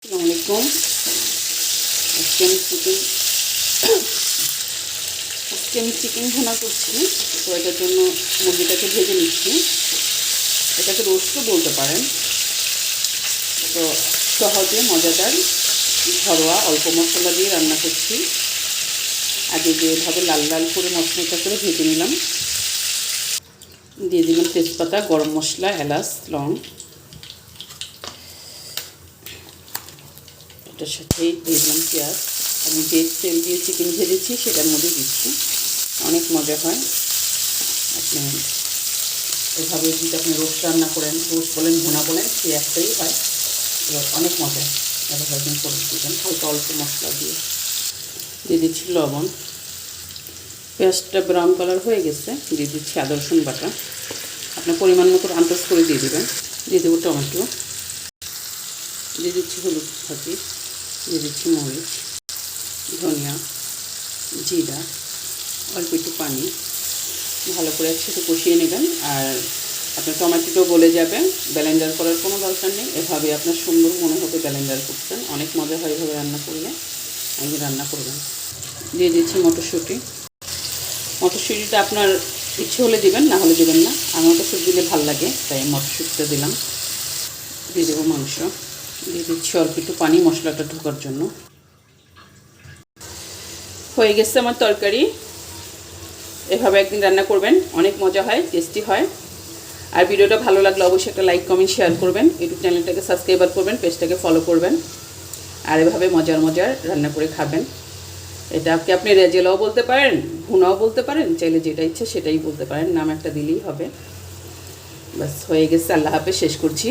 আসসালামু আলাইকুম। আজকে আমি চিকেন ভুনা করছি। তো এটার জন্য মুরগিটাকে ভেজে নিচ্ছি। এটাকে রোস্টও বলতে পারেন। তো সহজে মজাদার ঘরোয়া অল্প মশলা দিয়ে রান্না করছি। আগে যেভাবে লাল লাল করে মশলাটা করে ভেজে নিলাম, দিয়ে দিলাম তেজপাতা, গরম মশলা, এলাচ, লং। এটার সাথেই দিয়ে দিলাম পেঁয়াজ। আমি যে তেল দিয়ে চিকেন ভেজেছি সেটার মধ্যে দিচ্ছি। অনেক মজা হয়। আপনি এভাবে যদি আপনি রোস্ট রান্না করেন, রোস্ট বলেন ভুনা বলেন, সে একটাই হয়। এবার অনেক মজা এভাবে একদিন করে দিবেন হালকা অল্প মশলা দিয়ে দিচ্ছি লবণ। পেঁয়াজটা ব্রাউন কালার হয়ে গেছে, দিয়ে দিচ্ছি আদা রসুন বাটা। আপনার পরিমাণ মতো আন্দাজ করে দিয়ে দেবেন। দিয়ে দেবো টমেটো, দিয়ে দিচ্ছি হলুদ ফাঁকি, দিয়ে দিচ্ছি মরিচ, ধনিয়া, জিরা, অল্প একটু পানি। ভালো করে একসাথে কষিয়ে নেবেন। আর আপনার টমেটোটাও গলে যাবে, ব্লেন্ডার করার কোনো দরকার নেই। এভাবে আপনার সুন্দর মনে হবে ব্লেন্ডার করছেন। অনেক মজা হয় এভাবে রান্না করলে। একদিন রান্না করবেন। দিয়ে দিচ্ছি মটরশুঁটি। মটরশুঁটিটা আপনার ইচ্ছে হলে দিবেন, না হলে দেবেন না। আর মটরশুঁটি দিলে ভালো লাগে, তাই মটরশুঁটিটা দিলাম। দিয়ে দেবো মাংস, দিয়ে দিচ্ছি অল্প একটু পানি মশলাটা ঢোকার জন্য। হয়ে গেছে আমার তরকারি। এভাবে একদিন রান্না করবেন, অনেক মজা হয়, টেস্টি হয়। আর ভিডিওটা ভালো লাগলে অবশ্যই একটা লাইক কমেন্ট শেয়ার করবেন। ইউটিউব চ্যানেলটাকে সাবস্ক্রাইব করবেন, পেজটাকে ফলো করবেন। আর এভাবে মজার মজার রান্না করে খাবেন। এটাকে আপনি রেজেলাও বলতে পারেন, ভুনাও বলতে পারেন, চাইলে যেটা ইচ্ছে সেটাই বলতে পারেন। নাম একটা দিলেই হবে। বাস হয়ে গেছে। আল্লাহ হাফেজ, শেষ করছি।